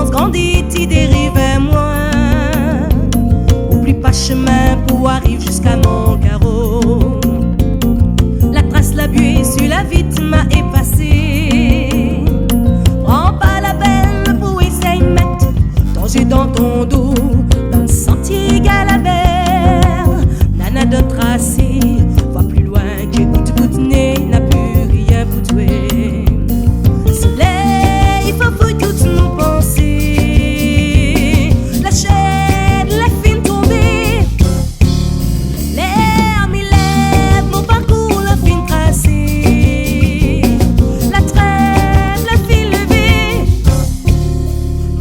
sens grandit, t'y dérive moins. Oublie pas chemin pour arriver jusqu'à mon carreau. La trace, la buée sur la vitre m'a effacé. Prends pas la peine pour essayer de mettre danger dans ton dos. Dans le sentier Galabert, nana de tracé, va plus loin que goutte goutte nez, n'a plus rien pour toi. Soleil, il faut pour toutes nos pensées. La chaîne, la fine tombée. L'air m'y lève, mon parcours, la fine tracée. La trêve, la fine levée,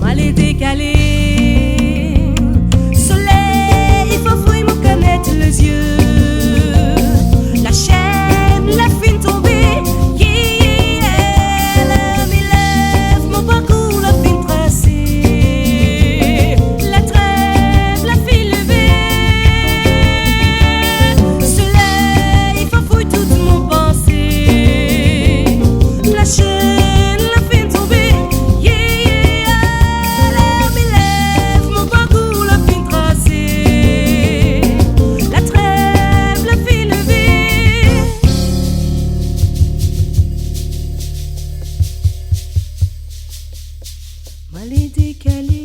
mal est décalée. Soleil, il faut fouiller mon connaître les yeux. La chaîne, la fine tombée, yeah, l'air m'y lève, mon parcours, la fine tracée. La trêve, la fine levée. Soleil, il faut fouiller toute mon pensée. La chaîne, la fine tombée, yeah, l'air m'y lève, mon parcours, la fine tracée. La trêve, la fine levée. Mal est décalé.